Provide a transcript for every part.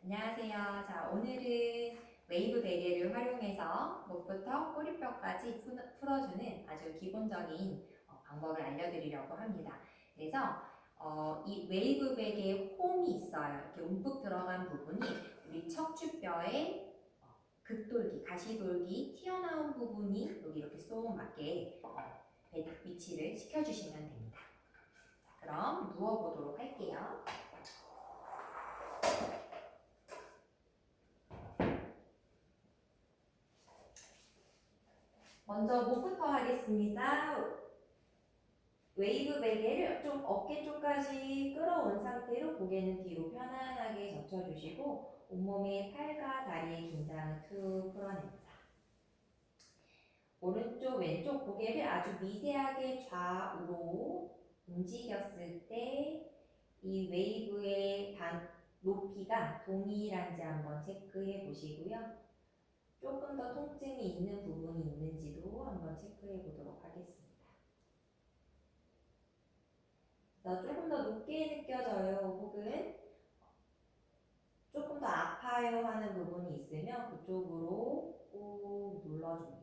안녕하세요. 자, 오늘은 웨이브 베개를 활용해서 목부터 꼬리뼈까지 풀어주는 아주 기본적인 방법을 알려드리려고 합니다. 그래서 이 웨이브 베개에 홈이 있어요. 이렇게 움푹 들어간 부분이 우리 척추뼈의 극돌기, 가시돌기 튀어나온 부분이 여기 이렇게 쏙 맞게 위치를 시켜주시면 됩니다. 자, 그럼 누워보도록 할게요. 먼저 목부터 하겠습니다. 웨이브 베개를 좀 어깨 쪽까지 끌어온 상태로 고개는 뒤로 편안하게 젖혀주시고 온몸의 팔과 다리의 긴장을 툭 풀어냅니다. 오른쪽 왼쪽 고개를 아주 미세하게 좌우로 움직였을 때 이 웨이브의 높이가 동일한지 한번 체크해 보시고요. 조금 더 통증이 있는 부분이 있는지도 한번 체크해 보도록 하겠습니다. 조금 더 높게 느껴져요. 혹은 조금 더 아파요 하는 부분이 있으면 그쪽으로 꾹 눌러줍니다.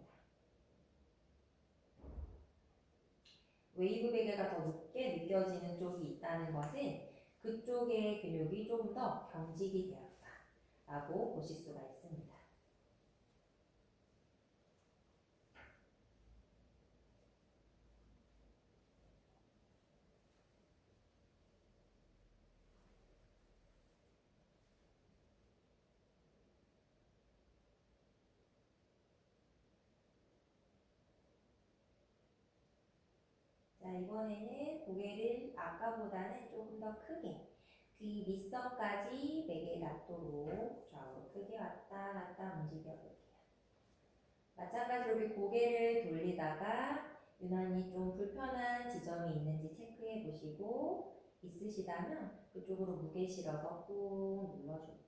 웨이브 베개가 더 높게 느껴지는 쪽이 있다는 것은 그쪽의 근육이 조금 더 경직이 되었다라고 보실 수가 있습니다. 자, 이번에는 고개를 아까보다는 조금 더 크게 귀 밑선까지 베개에 닿도록 좌우로 크게 왔다 갔다 움직여 볼게요. 마찬가지로 여기 고개를 돌리다가 유난히 좀 불편한 지점이 있는지 체크해 보시고 있으시다면 그쪽으로 무게 실어서 꾹 눌러줄게요.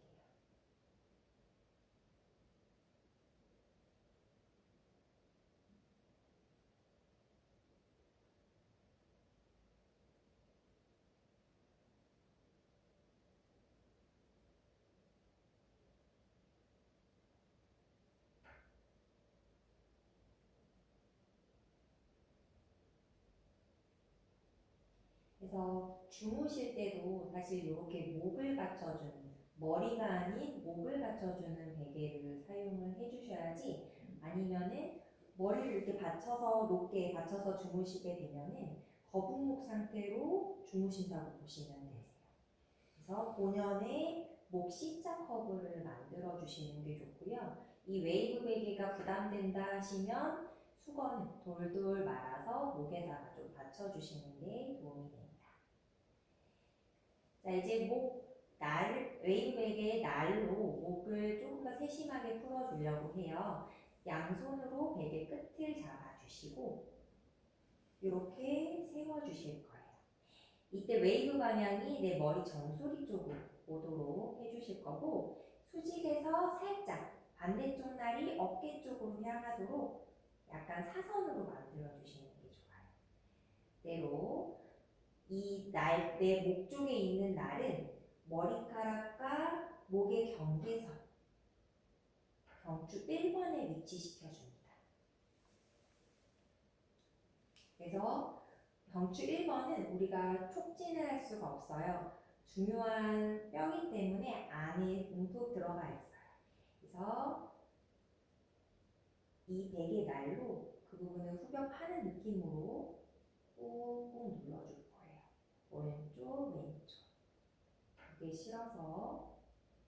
그래서 주무실 때도 사실 이렇게 목을 받쳐주는 머리가 아닌 목을 받쳐주는 베개를 사용을 해주셔야지 아니면은 머리를 이렇게 받쳐서 높게 받쳐서 주무시게 되면은 거북목 상태로 주무신다고 보시면 되세요. 그래서 본연의 목 C자 커브를 만들어 주시는 게 좋고요. 이 웨이브 베개가 부담된다 하시면 수건 돌돌 말아서 목에다가 좀 받쳐주시는 게 도움이 됩니다. 자, 이제 웨이브 베개의 날로 목을 조금 더 세심하게 풀어주려고 해요. 양손으로 베개 끝을 잡아주시고 이렇게 세워주실 거예요. 이때 웨이브 방향이 내 머리 정수리 쪽으로 오도록 해주실 거고 수직에서 살짝 반대쪽 날이 어깨 쪽으로 향하도록 약간 사선으로 만들어 주시는 게 좋아요. 때로 내 목 쪽에 있는 날은 머리카락과 목의 경계선, 경추 1번에 위치시켜줍니다. 그래서 경추 1번은 우리가 촉진을 할 수가 없어요. 중요한 뼈기 때문에 안에 움푹 들어가 있어요. 그래서 이 베개 날로 그 부분을 후벼 파는 느낌으로 꾹꾹 눌러줄 거예요. 오른쪽, 왼쪽. 이게 실어서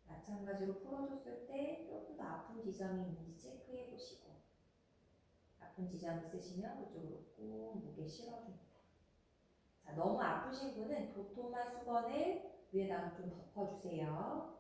마찬가지로 풀어줬을 때 조금 더 아픈 지점이 있는지 체크해 보시고 아픈 지점 있으시면 그쪽으로 꾹 무게 실어줍니다. 자, 너무 아프신 분은 도톰한 수건을 위에다가 좀 덮어주세요.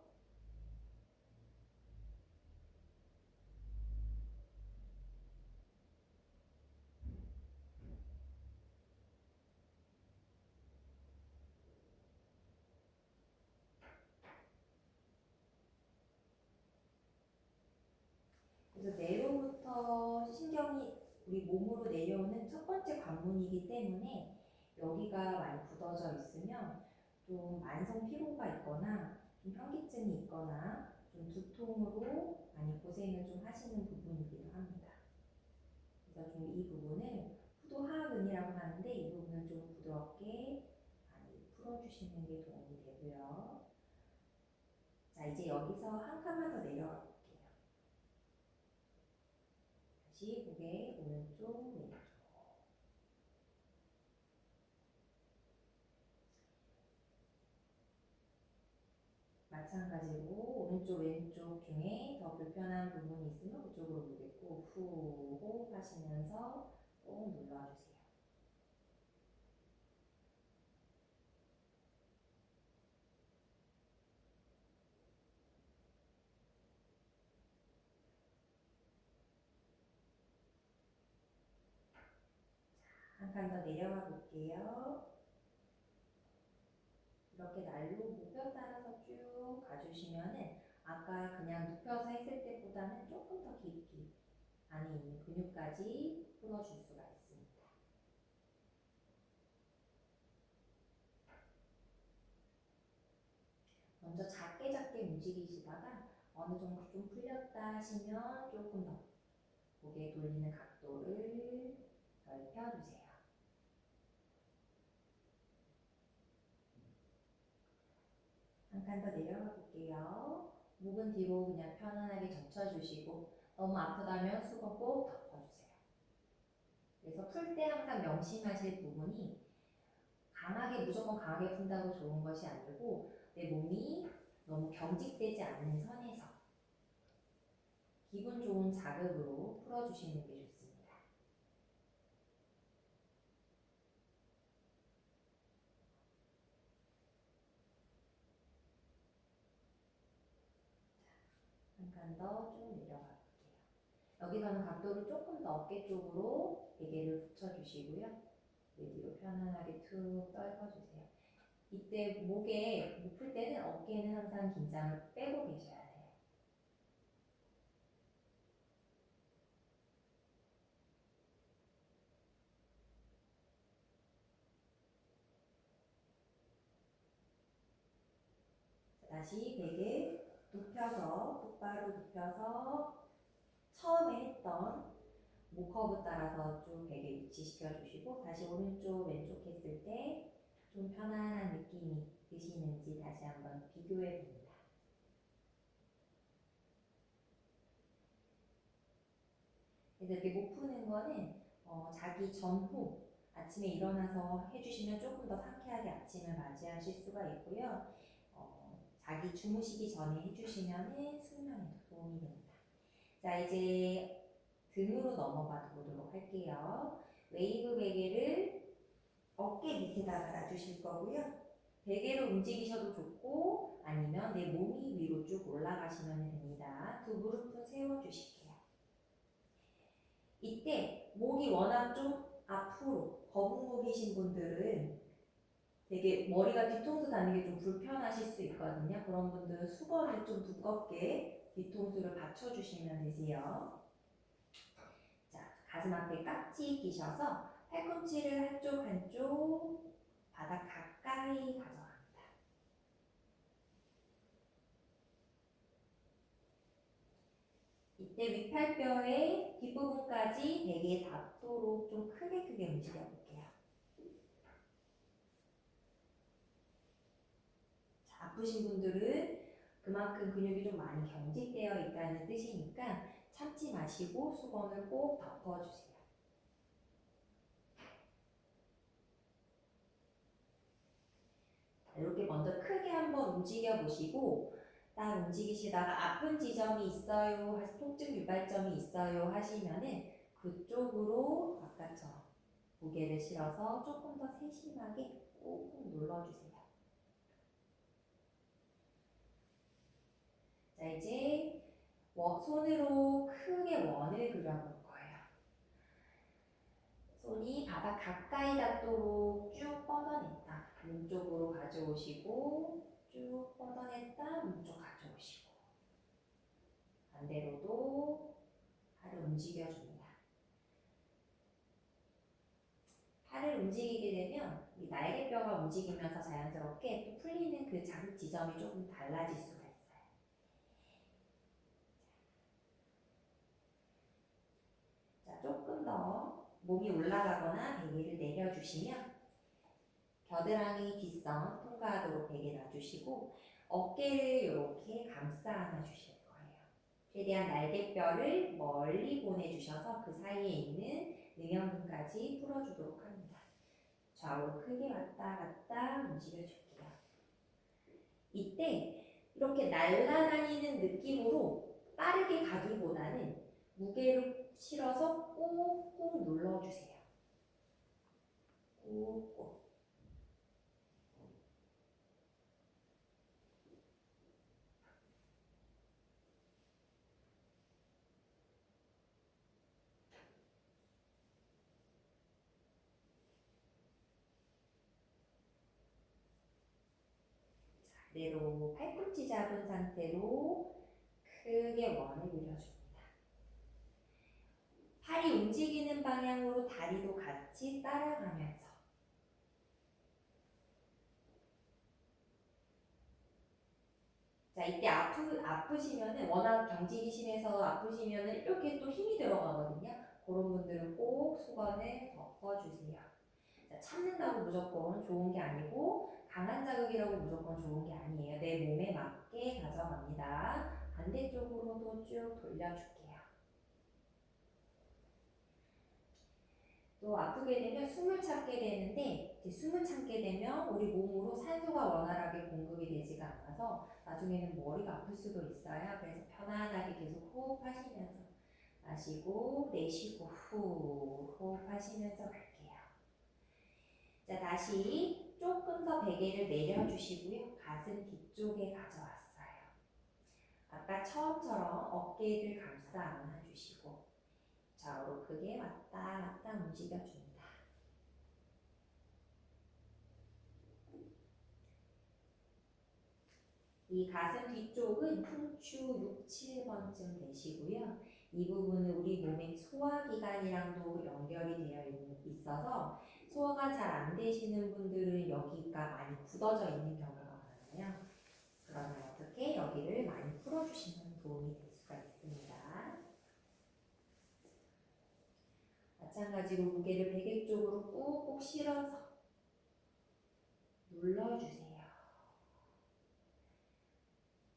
그래서 내로부터 신경이 우리 몸으로 내려오는 첫 번째 관문이기 때문에 여기가 많이 굳어져 있으면 좀 만성 피로가 있거나 좀 현기증이 있거나 좀 두통으로 많이 고생을 좀 하시는 부분이기도 합니다. 그래서 좀 이 부분을 후두하근이라고 하는데 이 부분을 좀 부드럽게 많이 풀어주시는 게 도움이 되고요. 자, 이제 여기서 한 칸만 더 내려가 볼게요. 다시 고개 오른쪽 왼쪽. 마찬가지로 오른쪽 왼쪽 중에 더 불편한 부분이 있으면 그쪽으로 무겠고 후 호흡하시면서 꼭 눌러주세요. 한 칸 더 내려가 볼게요. 이렇게 날로 목표 따라서 쭉 가주시면은 아까 그냥 눕혀서 했을 때보다는 조금 더 깊이 안에 있는 근육까지 풀어줄 수가 있습니다. 먼저 작게 움직이시다가 어느 정도 좀 풀렸다 하시면 조금 더 고개 돌리는 각도를 넓혀주세요. 한 칸 더 내려가 볼게요. 목은 뒤로 그냥 편안하게 젖혀주시고 너무 아프다면 수건 꼭 덮어주세요. 그래서 풀 때 항상 명심하실 부분이 무조건 강하게 푼다고 좋은 것이 아니고 내 몸이 너무 경직되지 않는 선에서 기분 좋은 자극으로 풀어주시는 게 좋습니다. 한 칸 더 쭉 내려가 볼게요. 여기서는 각도를 조금 더 어깨 쪽으로 베개를 붙여주시고요. 내 뒤로 편안하게 툭 떨궈주세요. 이때 목 풀 때는 어깨는 항상 긴장을 빼고 계셔야 돼요. 다시 베개 눕혀서 똑바로 눕혀서 처음에 했던 목 커브 따라서 쭉 베개 위치시켜 주시고 다시 오른쪽 왼쪽 했을 때 좀 편안한 느낌이 드시는지 다시 한번 비교해 봅니다. 그래서 이렇게 목 푸는 거는 자기 전후 아침에 일어나서 해주시면 조금 더 상쾌하게 아침을 맞이하실 수가 있고요. 자기 주무시기 전에 해주시면 수면에도 도움이 됩니다. 자, 이제 등으로 넘어가 보도록 할게요. 웨이브 베개를 어깨 밑에다가 놔주실 거고요. 베개로 움직이셔도 좋고 아니면 내 몸이 위로 쭉 올라가시면 됩니다. 두 무릎은 세워주실게요. 이때 목이 워낙 좀 앞으로 거북목이신 분들은 되게 머리가 뒤통수 닿는 게 좀 불편하실 수 있거든요. 그런 분들은 수건을 좀 두껍게 뒤통수를 받쳐주시면 되세요. 자, 가슴 앞에 깍지 끼셔서 팔꿈치를 한쪽 바닥 가까이 가져갑니다. 이때 윗팔뼈의 뒷부분까지 베개에 닿도록 좀 크게 움직여 볼게요. 자, 아프신 분들은 그만큼 근육이 좀 많이 경직되어 있다는 뜻이니까 참지 마시고 수건을 꼭 덮어주세요. 이렇게 먼저 크게 한번 움직여 보시고 딱 움직이시다가 아픈 지점이 있어요, 통증 유발점이 있어요 하시면은 그쪽으로 아까처럼 무게를 실어서 조금 더 세심하게 꾹꾹 눌러주세요. 자, 이제 손으로 크게 원을 그려볼 거예요. 손이 바닥 가까이 닿도록 쭉 뻗어냈다. 왼쪽으로 가져오시고 쭉 뻗어냈다. 왼쪽 가져오시고 반대로도 팔을 움직여줍니다. 팔을 움직이게 되면 이 날개뼈가 움직이면서 자연스럽게 또 풀리는 그 자극 지점이 조금 달라질 수가 있어요. 자, 조금 더 몸이 올라가거나 베개를 내려주시면 겨드랑이 뒷선 통과하도록 베개 놔주시고 어깨를 이렇게 감싸 안아주실 거예요. 최대한 날개뼈를 멀리 보내주셔서 그 사이에 있는 능형근까지 풀어주도록 합니다. 좌우로 크게 왔다 갔다 움직여줄게요. 이때 이렇게 날아다니는 느낌으로 빠르게 가기보다는 무게를 실어서 꾹꾹 눌러주세요. 꾹꾹. 그대로 팔꿈치 잡은 상태로 크게 원을 그려줍니다. 팔이 움직이는 방향으로 다리도 같이 따라가면서 자, 이때 아프시면은 워낙 경직이 심해서 아프시면은 이렇게 또 힘이 들어가거든요. 그런 분들은 꼭 수건을 덮어주세요. 자, 참는다고 무조건 좋은 게 아니고 강한 자극이라고 무조건 좋은 게 아니에요. 내 몸에 맞게 가져갑니다. 반대쪽으로도 쭉 돌려줄게요. 또 아프게 되면 숨을 참게 되는데 숨을 참게 되면 우리 몸으로 산소가 원활하게 공급이 되지가 않아서 나중에는 머리가 아플 수도 있어요. 그래서 편안하게 계속 호흡하시면서 마시고 내쉬고 후 호흡하시면서 갈게요. 자, 다시 조금 더 베개를 내려주시고요. 가슴 뒤쪽에 가져왔어요. 아까 처음처럼 어깨를 감싸 안아주시고 좌우로 크게 왔다 갔다 움직여줍니다. 이 가슴 뒤쪽은 흉추 6, 7번쯤 되시고요. 이 부분은 우리 몸의 소화기관이랑도 연결이 되어 있어서 소화가 잘 안 되시는 분들은 여기가 많이 굳어져 있는 경우가 많아요. 그러면 어떻게 여기를 많이 풀어주시면 도움이 될 수가 있습니다. 마찬가지로 무게를 베개 쪽으로 꾹꾹 실어서 눌러주세요.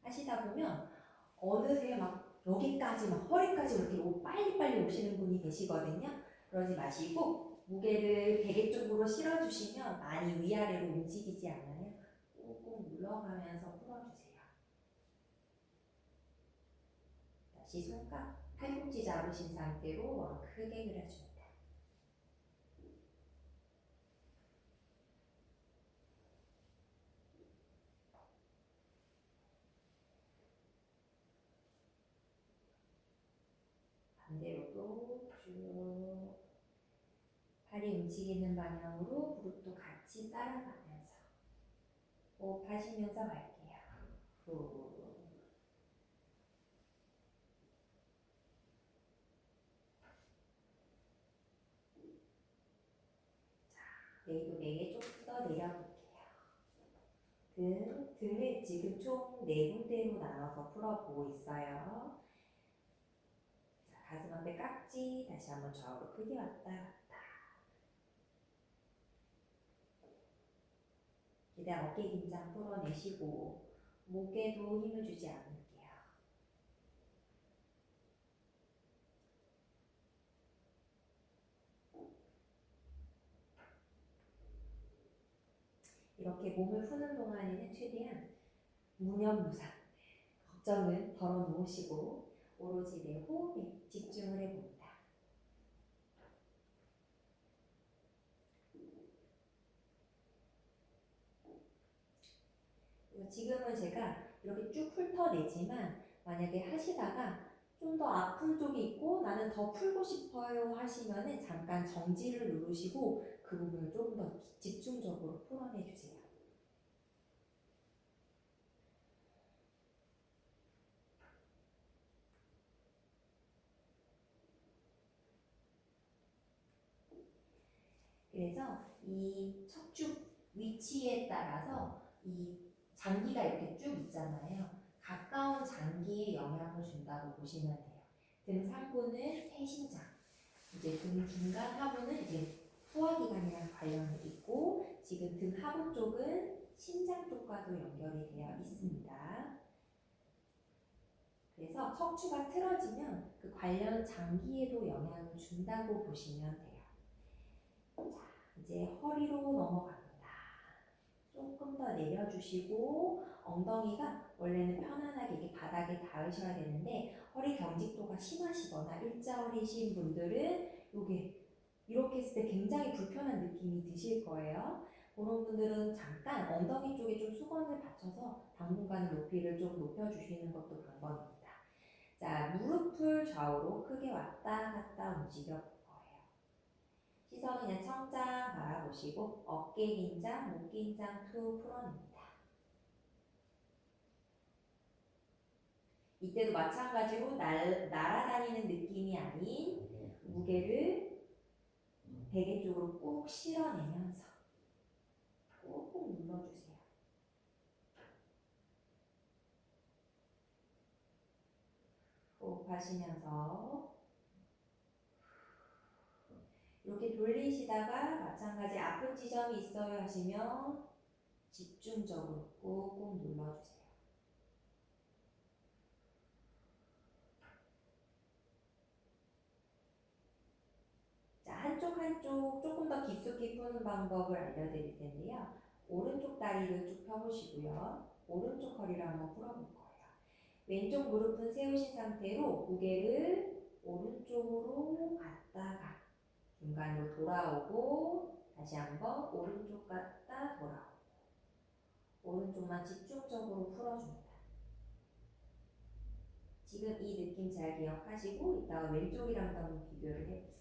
하시다 보면 어느새 막 여기까지 막 허리까지 이렇게 빨리빨리 오시는 분이 계시거든요. 그러지 마시고 무게를 베개 쪽으로 실어주시면 많이 위아래로 움직이지 않아요. 꾹꾹 눌러가면서 풀어주세요. 다시 손깍 팔꿈치 잡으신 상태로 원 크게 그려줍니다. 반대로도 쭉 팔이 움직이는 방향으로 무릎도 같이 따라가면서 호흡하시면서 갈게요. 후. 자, 내도 4개 조금 더 내려볼게요. 등을 지금 총 4군데로 나눠서 풀어보고 있어요. 자, 가슴 앞에 깍지 다시 한번 좌우로 크게 왔다 갔다. 최대한 어깨 긴장 풀어내시고 목에도 힘을 주지 않을게요. 이렇게 몸을 푸는 동안에는 최대한 무념무상 걱정은 덜어놓으시고 오로지 내 호흡에 집중을 해봅니다. 지금은 제가 이렇게 쭉 훑어내지만 만약에 하시다가 좀 더 아픈 쪽이 있고 나는 더 풀고 싶어요 하시면은 잠깐 정지를 누르시고 그 부분을 조금 더 집중적으로 풀어내주세요. 그래서 이 척추 위치에 따라서 이 장기가 이렇게 쭉 있잖아요. 가까운 장기에 영향을 준다고 보시면 돼요. 등 상부는 폐신장, 이제 등 중간 하부는 이제 소화기관이랑 관련이 있고, 지금 등 하부 쪽은 심장 쪽과도 연결이 되어 있습니다. 그래서 척추가 틀어지면 그 관련 장기에도 영향을 준다고 보시면 돼요. 자, 이제 허리로 넘어갑니다. 조금 더 내려주시고, 엉덩이가 원래는 편안하게 이렇게 바닥에 닿으셔야 되는데 허리 경직도가 심하시거나 일자허리신 분들은 요게 이렇게 했을 때 굉장히 불편한 느낌이 드실 거예요. 그런 분들은 잠깐 엉덩이 쪽에 좀 수건을 받쳐서 당분간의 높이를 좀 높여주시는 것도 방법입니다. 자, 무릎을 좌우로 크게 왔다 갔다 움직여 볼 거예요. 시선은 그냥 천장 바라보시고 어깨 긴장, 목 긴장 툭 풀어냅니다. 이때도 마찬가지로 날아다니는 느낌이 아닌 무게를 베개 쪽으로 꾹 실어내면서 꾹꾹 눌러주세요. 호흡하시면서 이렇게 돌리시다가 마찬가지 아픈 지점이 있어요 하시면 집중적으로 꾹꾹 눌러주세요. 자, 한쪽 조금 더 깊숙이 푸는 방법을 알려드릴 텐데요. 오른쪽 다리를 쭉 펴보시고요. 오른쪽 허리를 한번 풀어볼 거예요. 왼쪽 무릎은 세우신 상태로 무게를 오른쪽으로 갔다가 중간으로 돌아오고 다시 한번 오른쪽 갔다 돌아오고 오른쪽만 집중적으로 풀어줍니다. 지금 이 느낌 잘 기억하시고 이따가 왼쪽이랑 한번 비교를 해보세요.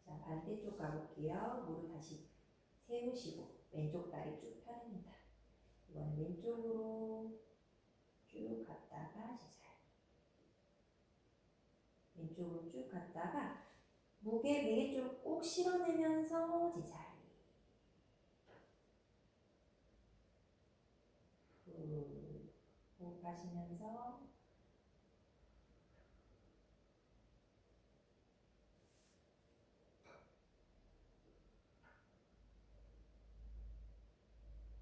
자, 반대쪽 가볼게요. 무릎 다시 세우시고 왼쪽 다리 쭉 펴냅니다. 이번엔 왼쪽으로 쭉 갔다가 제자리, 왼쪽으로 쭉 갔다가 무게 베개 쪽으로 꼭 실어내면서 제자리. 호흡하시면서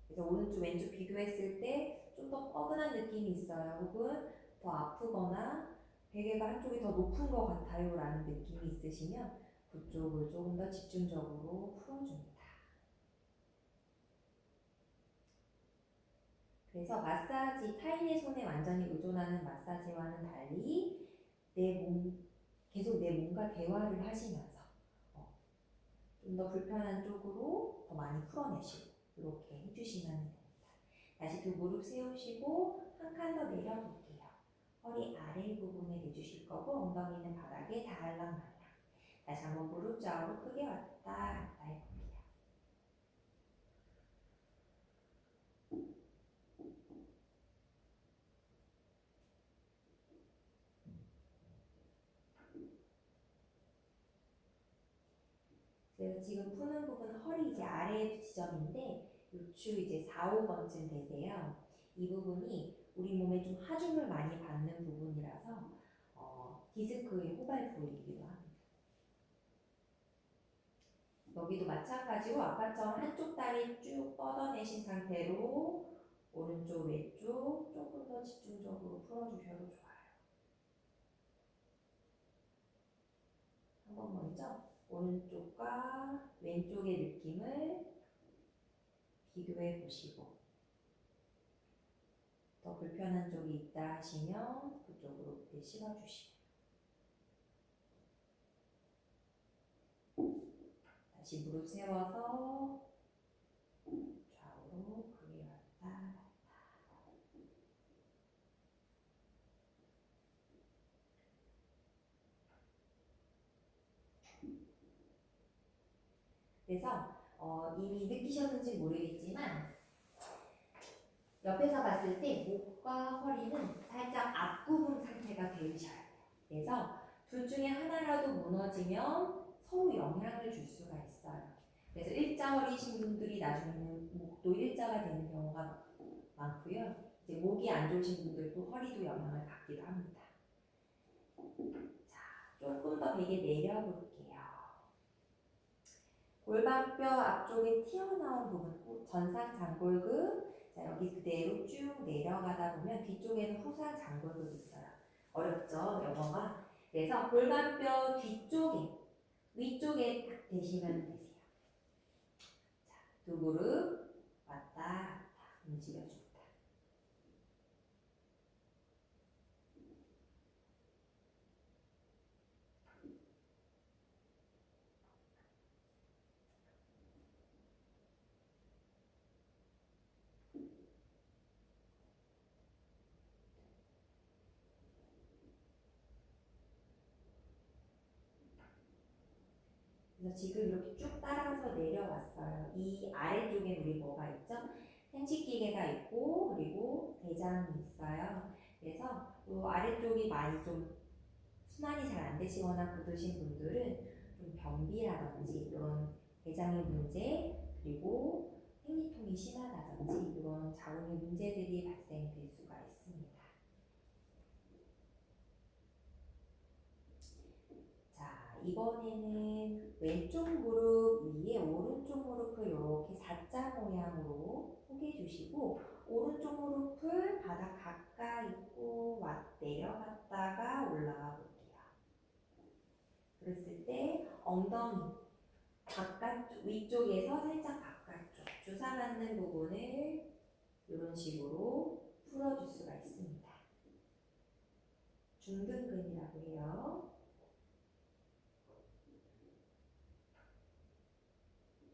그래서 오른쪽 왼쪽 비교했을 때 좀 더 뻐근한 느낌이 있어요. 혹은 더 아프거나 베개가 한쪽이 더 높은 것 같아요 라는 느낌이 있으시면 그쪽을 조금 더 집중적으로 풀어줍니다. 그래서 마사지, 타인의 손에 완전히 의존하는 마사지와는 달리 계속 내 몸과 대화를 하시면서 좀 더 불편한 쪽으로 더 많이 풀어내시고 이렇게 해주시면 됩니다. 다시 두 무릎 세우시고 한 칸 더 내려볼게요. 허리 아래 부분에 내주실 거고 엉덩이는 바닥에 닿을랑말랑. 다시 한번 무릎 좌우로 크게 왔다 갔다 해볼게요. 그래서 지금 푸는 부분은 허리 이제 아래 지점인데 요추 이제 4, 5번쯤 되세요. 이 부분이 우리 몸에 좀 하중을 많이 받는 부분이라서 디스크의 호발 부위이기도 합니다. 여기도 마찬가지로 아까처럼 한쪽 다리 쭉 뻗어내신 상태로 오른쪽 왼쪽 조금 더 집중적으로 풀어주셔도 좋아요. 한번 먼저 오른쪽과 왼쪽의 느낌을 비교해 보시고 더 불편한 쪽이 있다 하시면 그쪽으로 실어주시고 다시 무릎 세워서 좌우로 크게 왔다 갔다. 그래서 이미 느끼셨는지 모르겠지만 옆에서 봤을 때 목과 허리는 살짝 앞구분 상태가 되셔야 돼요. 그래서 둘 중에 하나라도 무너지면 서로 영향을 줄 수가 있어요. 그래서 일자허리신 분들이 나중에는 목도 일자가 되는 경우가 많고요. 이제 목이 안 좋으신 분들도 허리도 영향을 받기도 합니다. 자, 조금 더 베개 내려볼게요. 골반뼈 앞쪽에 튀어나온 부분, 전상 장골근. 자, 여기 그대로 쭉 내려가다 보면 뒤쪽에는 후상 장골근이 있어요. 어렵죠, 영어가? 그래서 골반뼈 뒤쪽에, 위쪽에 딱 대시면 되세요. 자, 두 무릎 왔다 갔다 움직여줍니다. 그래서 지금 이렇게 쭉 따라서 내려왔어요. 이 아래쪽에 우리 뭐가 있죠? 생식기계가 있고 그리고 대장이 있어요. 그래서 이 아래쪽이 많이 좀 순환이 잘 안 되시거나 굳으신 분들은 좀 변비라든지 이런 대장의 문제 그리고 생리통이 심하다든지 이런 자궁의 문제들이 발생될 수가 있습니다. 자, 이번에는 왼쪽 무릎 위에 오른쪽 무릎을 이렇게 사자 모양으로 포개 주시고 오른쪽 무릎을 바닥 가까이 있고 내려갔다가 올라와 볼게요. 그랬을 때 엉덩이 바깥쪽 위쪽에서 살짝 바깥쪽 주사 맞는 부분을 이런 식으로 풀어줄 수가 있습니다. 중등근이라고 해요.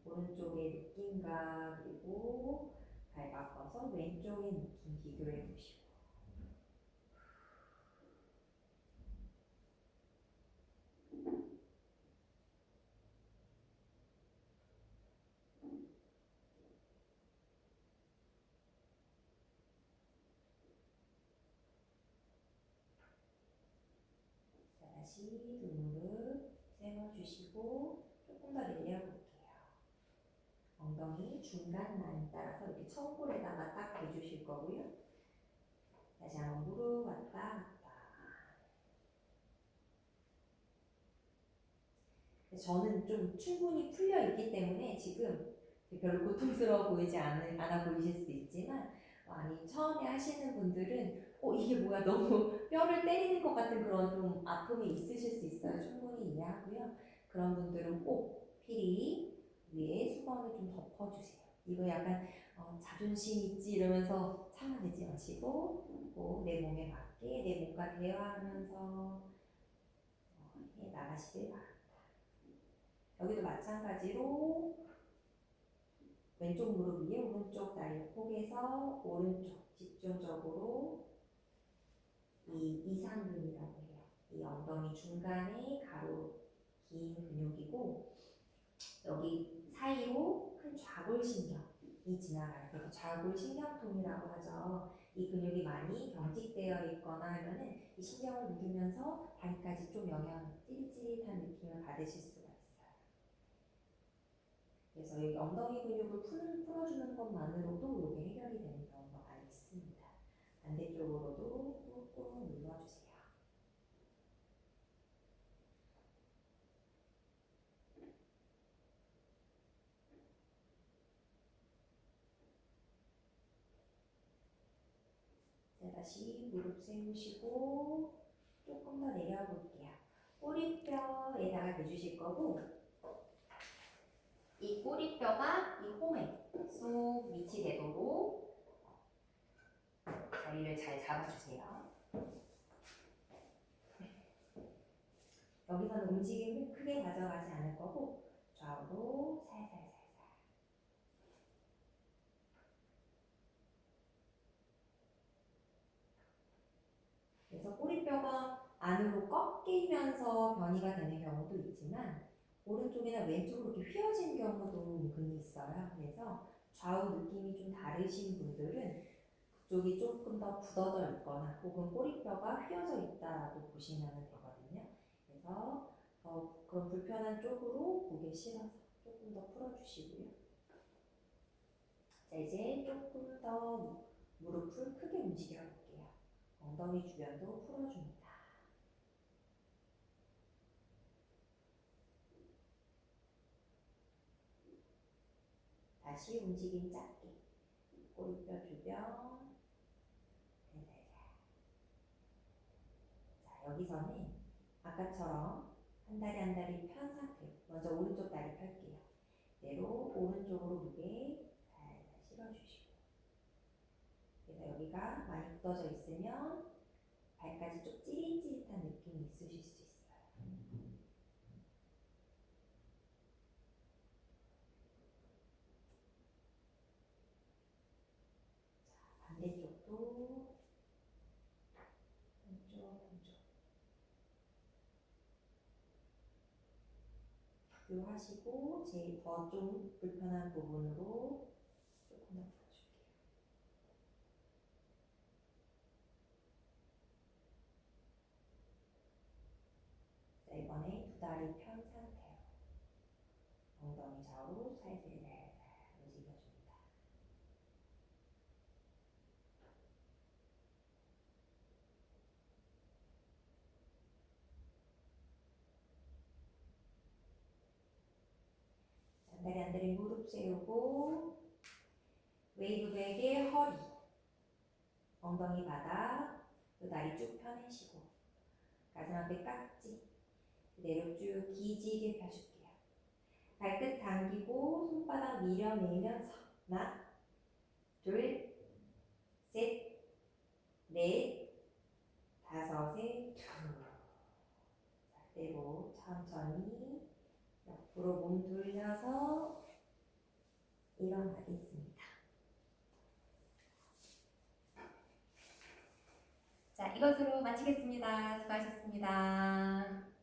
오른쪽의 느낌과 그리고 발 바꿔서 왼쪽의 느낌 비교해 보시고 다시 두 무릎 세워주시고 조금 더 내려볼게요. 엉덩이 중간 라인 따라서 이렇게 청골에다가 딱 대주실 거고요. 다시 한번 무릎 왔다 갔다. 저는 좀 충분히 풀려 있기 때문에 지금 별로 고통스러워 보이지 않아 보이실 수도 있지만 아니 처음에 하시는 분들은 이게 뭐야 너무 뼈를 때리는 것 같은 그런 좀 아픔이 있으실 수 있어요. 충분히 이해하고요. 그런 분들은 꼭 필히 위에 수건을 좀 덮어주세요. 이거 약간 자존심 있지 이러면서 참아내지 마시고 꼭 내 몸에 맞게 내 몸과 대화하면서 해 나가시길 바랍니다. 여기도 마찬가지로 왼쪽 무릎 위에 오른쪽 다리 포개서 오른쪽 집중적으로 이 이상근이라고 해요. 이 엉덩이 중간에 가로 긴 근육이고 여기 사이로 큰 좌골신경이 지나가요. 그래서 좌골신경통이라고 하죠. 이 근육이 많이 경직되어 있거나 하면은 이 신경을 누르면서 다리까지 좀 찌릿찌릿한 느낌을 받으실 수가 있어요. 그래서 여기 엉덩이 근육을 풀어주는 것만으로도 이게 해결이 되는 경우가 많이 있습니다. 반대쪽으로도 꾹꾹 눌러주세요. 자, 다시 무릎 세우시고 조금 더 내려볼게요. 꼬리뼈에다가 대주실 거고 이 꼬리뼈가 이 홈에 쏙 위치되도록 자리를 잘 잡아주세요. 여기서는 움직임을 크게 가져가지 않을 거고 좌우로 살살살살. 그래서 꼬리뼈가 안으로 꺾이면서 변이가 되는 경우도 있지만 오른쪽이나 왼쪽으로 이렇게 휘어진 경우도 은근히 있어요. 그래서 좌우 느낌이 좀 다르신 분들은 그쪽이 조금 더 굳어져 있거나 혹은 꼬리뼈가 휘어져 있다라고 보시면 되거든요. 그래서 그런 불편한 쪽으로 목에 실어서 조금 더 풀어주시고요. 자, 이제 조금 더 무릎을 크게 움직여 볼게요. 엉덩이 주변도 풀어줍니다. 다시 움직임 작게. 꼬리뼈 주변. 자, 여기서는 아까처럼 한 다리 한 다리 편 상태로 먼저 오른쪽 다리 펼게요. 그대로 오른쪽으로 무게 살살 실어주시고, 그래서 여기가 많이 굳어져 있으면 발까지 좀 찌릿찌릿한 느낌이 있으실 수 있어요. 자, 반대쪽도 한쪽 하시고 제일 더 좀 불편한 부분으로 조금 더 풀어줄게요. 자, 이번에 두 다리 편 상태로 엉덩이 좌우로 살살 움직여줍니다. 자, 다리 한 다리 무릎 세우고 웨이브백의 허리, 엉덩이 바닥, 그 다리 쭉 펴내시고 가슴 앞에 깍지 그대로 쭉 기지개 펴줄게요. 발끝 당기고 손바닥 밀어내면서 하나, 둘, 셋, 넷, 다섯에 둘. 그대로 천천히 옆으로 몸 돌려서 일어나겠습니다. 자, 이것으로 마치겠습니다. 수고하셨습니다.